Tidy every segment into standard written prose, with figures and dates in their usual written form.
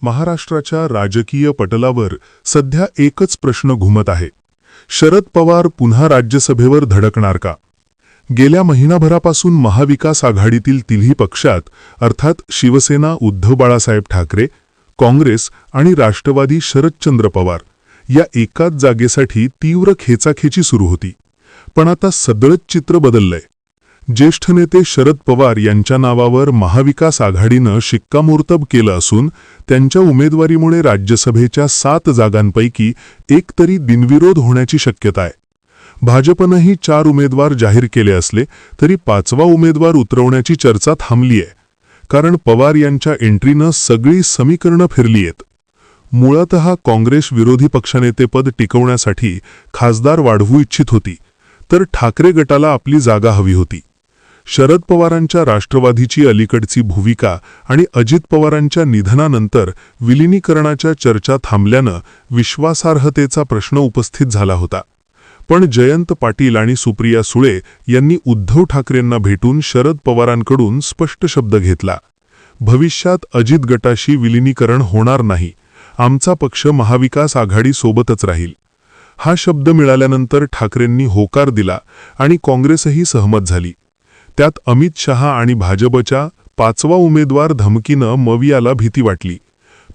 महाराष्ट्राच्या राजकीय पटलावर सध्या एकच प्रश्न घुमत आहे. शरद पवार पुन्हा राज्यसभेवर धडकणार का? गेल्या महिनाभरापासून महाविकास आघाडीतील तिन्ही पक्षात अर्थात शिवसेना उद्धव बाळासाहेब ठाकरे, काँग्रेस आणि राष्ट्रवादी शरदचंद्र पवार या एकाच जागेसाठी तीव्र खेचाखेची सुरू होती. पण आता सदळच चित्र बदललंय. ज्येष्ठ नेते शरद पवार यांच्या नावावर महाविकास आघाडीनं शिक्कामोर्तब केलं असून त्यांच्या उमेदवारीमुळे राज्यसभेच्या 7 जागांपैकी एक तरी बिनविरोध होण्याची शक्यता आहे. भाजपनंही 4 उमेदवार जाहीर केले असले तरी 5वा उमेदवार उतरवण्याची चर्चा थांबली आहे. कारण पवार यांच्या एंट्रीनं सगळी समीकरणं फिरली आहेत. मुळातः काँग्रेस विरोधी पक्षनेतेपद टिकवण्यासाठी खासदार वाढवू इच्छित होती, तर ठाकरे गटाला आपली जागा हवी होती. शरद पवारांच्या राष्ट्रवादीची अलीकडची भूमिका आणि अजित पवारांच्या निधनानंतर विलिनीकरणाच्या चर्चा थांबल्यानं विश्वासार्हतेचा प्रश्न उपस्थित झाला होता. पण जयंत पाटील आणि सुप्रिया सुळे यांनी उद्धव ठाकरेंना भेटून शरद पवारांकडून स्पष्ट शब्द घेतला. भविष्यात अजित गटाशी विलिनीकरण होणार नाही, आमचा पक्ष महाविकास आघाडीसोबतच राहील. हा शब्द मिळाल्यानंतर ठाकरेंनी होकार दिला आणि काँग्रेसही सहमत झाली. त्यात अमित शहा आणि भाजपच्या 5वा उमेदवार धमकीनं मवियाला भीती वाटली.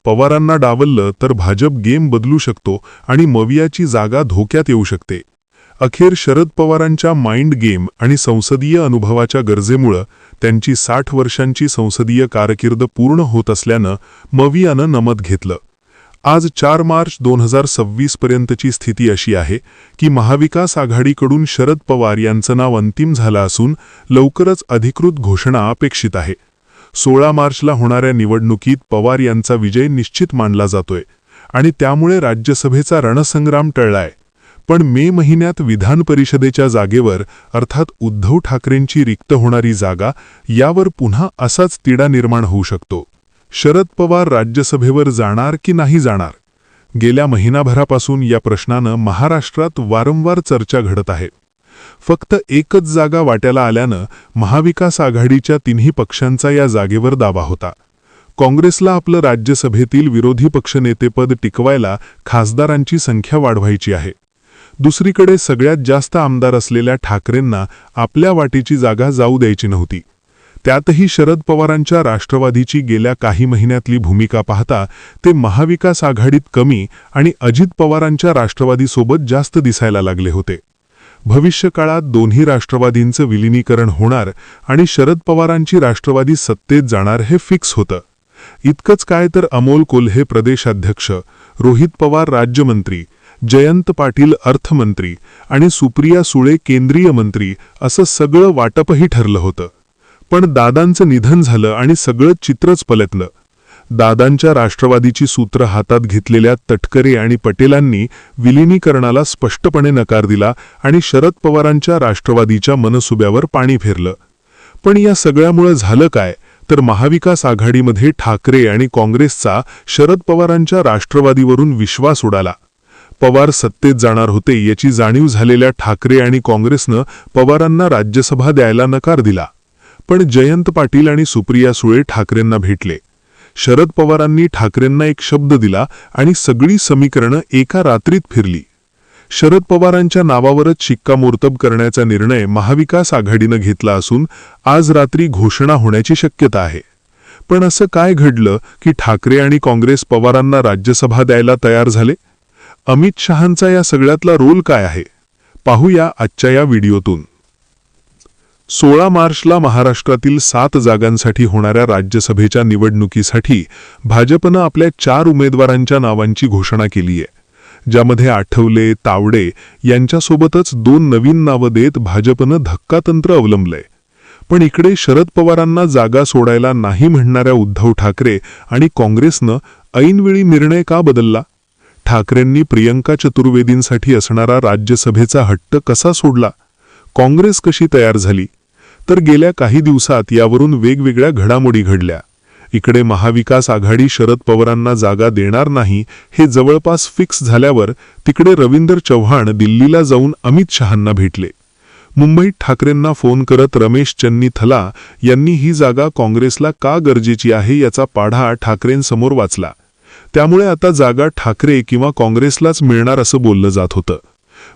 पवारांना डावललं तर भाजप गेम बदलू शकतो आणि मवियाची जागा धोक्यात येऊ शकते. अखेर शरद पवारांच्या माइंड गेम आणि संसदीय अनुभवाच्या गरजेमुळं त्यांची 60 वर्षांची संसदीय कारकीर्द पूर्ण होत असल्यानं मवियानं नमत घेतलं. आज 4 मार्च 2026 पर्यंतची स्थिती अशी आहे की महाविकास आघाडीकडून शरद पवार यांचं नाव अंतिम झालं असून लवकरच अधिकृत घोषणा अपेक्षित आहे. 16 मार्चला होणाऱ्या निवडणुकीत पवार यांचा विजय निश्चित मानला जातोय आणि त्यामुळे राज्यसभेचा रणसंग्राम टळलाय. पण मे महिन्यात विधान परिषदेच्या जागेवर अर्थात उद्धव ठाकरेंची रिक्त होणारी जागा, यावर पुन्हा असाच तिढा निर्माण होऊ शकतो. शरद पवार राज्यसभेवर जाणार की नाही जाणार? गेल्या महिनाभरापासून या प्रश्नानं महाराष्ट्रात वारंवार चर्चा घडत आहे. फक्त एकच जागा वाट्याला आल्यानं महाविकास आघाडीच्या तिन्ही पक्षांचा या जागेवर दावा होता. काँग्रेसला आपलं राज्यसभेतील विरोधी पक्षनेतेपद टिकवायला खासदारांची संख्या वाढवायची आहे. दुसरीकडे सगळ्यात जास्त आमदार असलेल्या ठाकरेंना आपल्या वाटेची जागा जाऊ द्यायची नव्हती. त्यातही शरद पवारांच्या राष्ट्रवादीची गेल्या काही महिन्यातली भूमिका पाहता ते महाविकास आघाडीत कमी आणि अजित पवारांच्या राष्ट्रवादीसोबत जास्त दिसायला लागले होते. भविष्यकाळात दोन्ही राष्ट्रवादींचं विलिनीकरण होणार आणि शरद पवारांची राष्ट्रवादी सत्तेत जाणार हे फिक्स होतं. इतकंच काय तर अमोल कोल्हे प्रदेशाध्यक्ष, रोहित पवार राज्यमंत्री, जयंत पाटील अर्थमंत्री आणि सुप्रिया सुळे केंद्रीय मंत्री असं सगळं वाटपही ठरलं होतं. पण दादांचं निधन झालं आणि सगळं चित्रच पलटलं. दादांच्या राष्ट्रवादीची सूत्र हातात घेतलेल्या तटकरे आणि पटेलांनी विलिनीकरणाला स्पष्टपणे नकार दिला आणि शरद पवारांच्या राष्ट्रवादीच्या मनसुब्यावर पाणी फेरलं. पण या सगळ्यामुळे झालं काय तर महाविकास आघाडीमध्ये ठाकरे आणि काँग्रेसचा शरद पवारांच्या राष्ट्रवादीवरून विश्वास उडाला. पवार सत्तेत जाणार होते याची जाणीव झालेल्या ठाकरे आणि काँग्रेसनं पवारांना राज्यसभा द्यायला नकार दिला. पण जयंत पाटील आणि सुप्रिया सुळे ठाकरेंना भेटले. शरद पवारांनी ठाकरेंना एक शब्द दिला आणि सगळी समीकरणं एका रात्रीत फिरली. शरद पवारांच्या नावावरच शिक्कामोर्तब करण्याचा निर्णय महाविकास आघाडीनं घेतला असून आज रात्री घोषणा होण्याची शक्यता आहे. पण असं काय घडलं की ठाकरे आणि काँग्रेस पवारांना राज्यसभा द्यायला तयार झाले? अमित शहांचा या सगळ्यातला रोल काय आहे? पाहूया आजच्या या व्हिडिओतून. 16 मार्चला महाराष्ट्रातील 7 जागांसाठी होणाऱ्या राज्यसभेच्या निवडणुकीसाठी भाजपनं आपल्या 4 उमेदवारांच्या नावांची घोषणा केली आहे. ज्यामध्ये आठवले, तावडे यांच्यासोबतच 2 नवीन नावं देत भाजपनं धक्कातंत्र अवलंबलंय. पण इकडे शरद पवारांना जागा सोडायला नाही म्हणणाऱ्या उद्धव ठाकरे आणि काँग्रेसनं ऐनवेळी निर्णय का बदलला? ठाकरेंनी प्रियंका चतुर्वेदींसाठी असणारा राज्यसभेचा हट्ट कसा सोडला? काँग्रेस कशी तयार झाली? तर गेल्या काही दिवसात यावरून वेगवेगळ्या घडामोडी घडल्या. इकडे महाविकास आघाडी शरद पवारांना जागा देणार नाही हे जवळपास फिक्स झाल्यावर तिकडे रवींद्र चव्हाण दिल्लीला जाऊन अमित शहांना भेटले. मुंबईत ठाकरेंना फोन करत रमेश चन्नीथला यांनी ही जागा काँग्रेसला का गरजेची आहे याचा पाढा ठाकरेंसमोर वाचला. त्यामुळे आता जागा ठाकरे किंवा काँग्रेसलाच मिळणार असं बोललं जात होतं.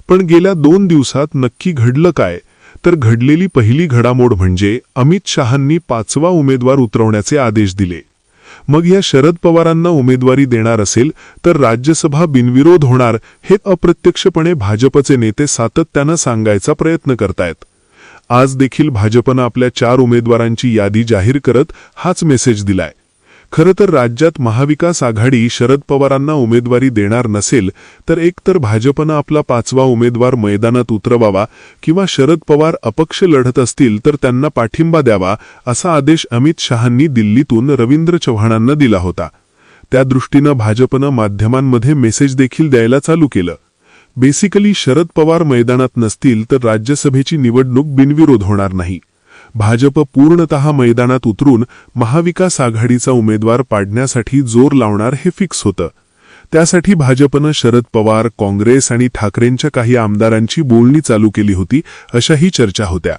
पण गेल्या 2 दिवसात नक्की घडलं काय? तर घडलेली पहिली घडामोड म्हणजे अमित शहांनी 5वा उमेदवार उतरवण्याचे आदेश दिले. मग या शरद पवारांना उमेदवारी देणार असेल तर राज्यसभा बिनविरोध होणार हे अप्रत्यक्षपणे भाजपचे नेते सातत्यानं सांगायचा प्रयत्न करतायत. आज देखील भाजपनं आपल्या 4 उमेदवारांची यादी जाहीर करत हाच मेसेज दिलाय. खरं तर राज्यात महाविकास आघाडी शरद पवारांना उमेदवारी देणार नसेल तर एकतर भाजपनं आपला 5वा उमेदवार मैदानात उतरवावा किंवा शरद पवार अपक्ष लढत असतील तर त्यांना पाठिंबा द्यावा असा आदेश अमित शहांनी दिल्लीतून रवींद्र चव्हाणांना दिला होता. त्या दृष्टीनं भाजपनं माध्यमांमध्ये मेसेज देखील द्यायला चालू केलं. बेसिकली शरद पवार मैदानात नसतील तर राज्यसभेची निवडणूक बिनविरोध होणार नाही. भाजप पूर्णतः मैदानात उतरून महाविकास आघाडीचा उमेदवार पाडण्यासाठी जोर लावणार हे फिक्स होतं. त्यासाठी भाजपनं शरद पवार, काँग्रेस आणि ठाकरेंच्या काही आमदारांची बोलणी चालू केली होती अशाही चर्चा होत्या.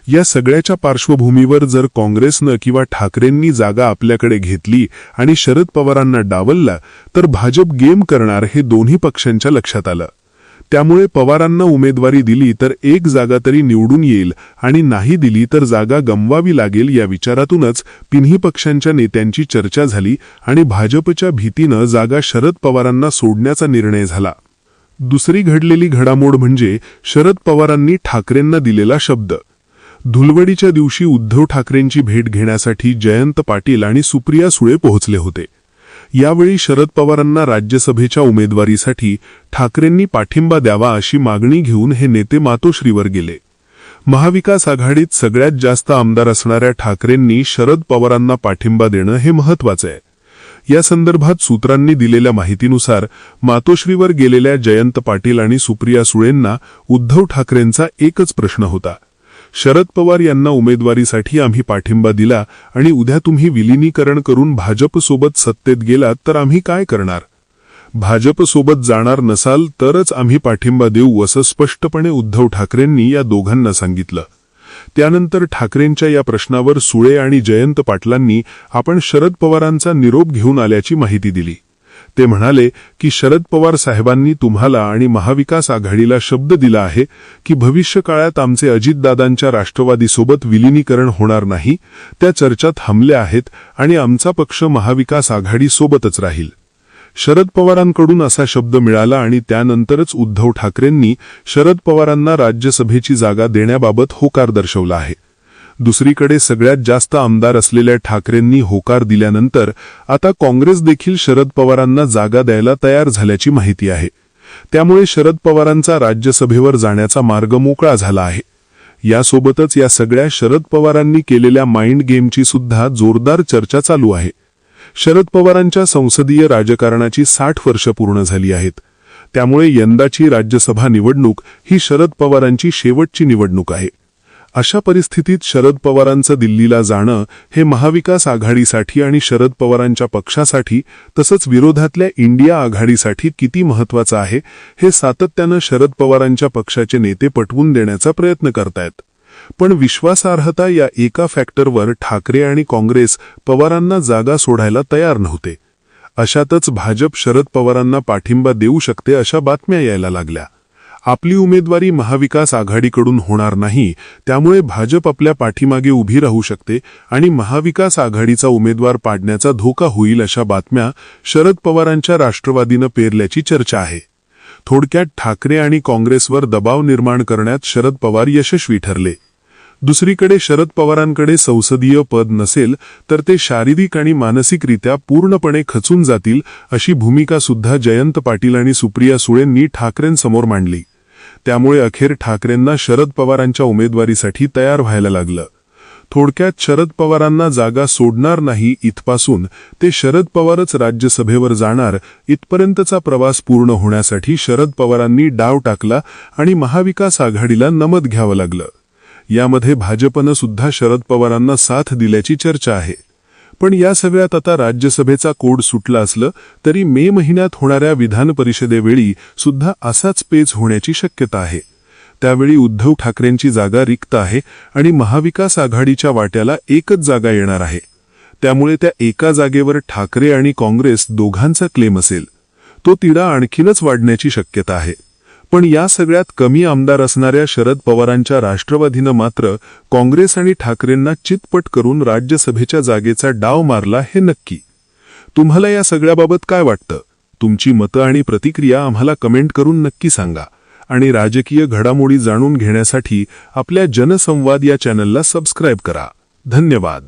या सगळ्याच्या पार्श्वभूमीवर जर काँग्रेसनं किंवा ठाकरेंनी जागा आपल्याकडे घेतली आणि शरद पवारांना डावलला तर भाजप गेम करणार हे दोन्ही पक्षांच्या लक्षात आलं. त्यामुळे पवारांना उमेदवारी दिली तर एक जागा तरी निवडून येईल आणि नाही दिली तर जागा गमवावी लागेल या विचारातूनच तिन्ही पक्षांच्या नेत्यांची चर्चा झाली आणि भाजपच्या भीतीनं जागा शरद पवारांना सोडण्याचा निर्णय झाला. दुसरी घडलेली घडामोड म्हणजे शरद पवारांनी ठाकरेंना दिलेला शब्द. धुलवडीच्या दिवशी उद्धव ठाकरेंची भेट घेण्यासाठी जयंत पाटील आणि सुप्रिया सुळे पोहोचले होते. यावेळी शरद पवारांना राज्यसभेच्या उमेदवारीसाठी ठाकरेंनी पाठिंबा द्यावा अशी मागणी घेऊन हे नेते मातोश्रीवर गेले. महाविकास आघाडीत सगळ्यात जास्त आमदार असणाऱ्या ठाकरेंनी शरद पवारांना पाठिंबा देणं हे महत्त्वाचं आहे. या संदर्भात सूत्रांनी दिलेल्या माहितीनुसार मातोश्रीवर गेलेल्या जयंत पाटील आणि सुप्रिया सुळेंना उद्धव ठाकरेंचा एकच प्रश्न होता. शरद पवार यांना उमेदवारीसाठी आम्ही पाठिंबा दिला आणि उद्या तुम्ही विलिनीकरण करून भाजपसोबत सत्तेत गेलात तर आम्ही काय करणार? भाजपसोबत जाणार नसाल तरच आम्ही पाठिंबा देऊ असं स्पष्टपणे उद्धव ठाकरेंनी या दोघांना सांगितलं. त्यानंतर ठाकरेंच्या या प्रश्नावर सुळे आणि जयंत पाटलांनी आपण शरद पवारांचा निरोप घेऊन आल्याची माहिती दिली. ते म्हणाले की शरद पवार साहेबांनी तुम्हाला आणि महाविकास आघाडीला शब्द दिला आहे की भविष्यकाळात आमचे अजितदादांच्या राष्ट्रवादीसोबत विलिनीकरण होणार नाही. त्या चर्चा थांबल्या आहेत आणि आमचा पक्ष महाविकास आघाडीसोबतच राहील. शरद पवारांकडून असा शब्द मिळाला आणि त्यानंतरच उद्धव ठाकरेंनी शरद पवारांना राज्यसभेची जागा देण्याबाबत होकार दर्शवला आहे. दुसरीकडे सगळ्यात जास्त आमदार असलेल्या ठाकरेंनी होकार दिल्यानंतर आता काँग्रेस देखील शरद पवारांना जागा द्यायला तयार झाल्याची माहिती आहे. त्यामुळे शरद पवारांचा राज्यसभेवर जाण्याचा मार्ग मोकळा झाला आहे. यासोबतच या सगळ्या शरद पवारांनी केलेल्या माइंड गेमची सुद्धा जोरदार चर्चा चालू आहे. शरद पवारांच्या संसदीय राजकारणाची 60 वर्ष पूर्ण झाली आहेत. त्यामुळे यंदाची राज्यसभा निवडणूक ही शरद पवारांची शेवटची निवडणूक आहे. अशा परिस्थितीत शरद पवारांचं दिल्लीला जाणं हे महाविकास आघाडीसाठी आणि शरद पवारांच्या पक्षासाठी तसंच विरोधातल्या इंडिया आघाडीसाठी किती महत्त्वाचं आहे हे सातत्यानं शरद पवारांच्या पक्षाचे नेते पटवून देण्याचा प्रयत्न करतायत. पण विश्वासार्हता या एका फॅक्टरवर ठाकरे आणि काँग्रेस पवारांना जागा सोडायला तयार नव्हते. अशातच भाजप शरद पवारांना पाठिंबा देऊ शकते अशा बातम्या यायला लागल्या. आपली उमेदवारी महाविकास आघाडीकडून होणार नाही, त्यामुळे भाजप आपल्या पाठीमागे उभी राहू शकते आणि महाविकास आघाडीचा उमेदवार पाडण्याचा धोका होईल अशा बातम्या शरद पवारांच्या राष्ट्रवादीनं पेरल्याची चर्चा आहे. थोडक्यात ठाकरे आणि काँग्रेसवर दबाव निर्माण करण्यात शरद पवार यशस्वी ठरले. दुसरीकडे शरद पवारांकडे संसदीय पद नसेल तर ते शारीरिक आणि मानसिकरित्या पूर्णपणे खचून जातील अशी भूमिका सुद्धा जयंत पाटील आणि सुप्रिया सुळेंनी ठाकरेंसमोर मांडली. त्यामुळे अखेर ठाकरेंना शरद पवारांच्या उमेदवारीसाठी तयार व्हायला लागलं. थोडक्यात शरद पवारांना जागा सोडणार नाही इथपासून ते शरद पवारच राज्यसभेवर जाणार इथपर्यंतचा प्रवास पूर्ण होण्यासाठी शरद पवारांनी डाव टाकला आणि महाविकास आघाडीला नमत घ्यावं लागलं. यामध्ये भाजपनं सुद्धा शरद पवारांना साथ दिल्याची चर्चा आहे. पण या सगळ्यात आता राज्यसभेचा कोड सुटला असलं तरी मे महिन्यात होणाऱ्या विधान परिषदेवेळी सुद्धा असाच पेच होण्याची शक्यता आहे. त्यावेळी उद्धव ठाकरेंची जागा रिक्त आहे आणि महाविकास आघाडीच्या वाट्याला एकच जागा येणार आहे. त्यामुळे त्या एका जागेवर ठाकरे आणि काँग्रेस दोघांचा क्लेम असेल. तो तिढा आणखीनच वाढण्याची शक्यता आहे. पण या सगळ्यात कमी आमदार असणाऱ्या शरद पवारांच्या राष्ट्रवादीनं मात्र काँग्रेस आणि ठाकरेंना चितपट करून राज्यसभेच्या जागेचा डाव मारला हे नक्की. तुम्हाला या सगळ्याबाबत काय वाटतं? तुमची मतं आणि प्रतिक्रिया आम्हाला कमेंट करून नक्की सांगा. आणि राजकीय घडामोडी जाणून घेण्यासाठी आपल्या जनसंवाद या चॅनलला सबस्क्राईब करा. धन्यवाद.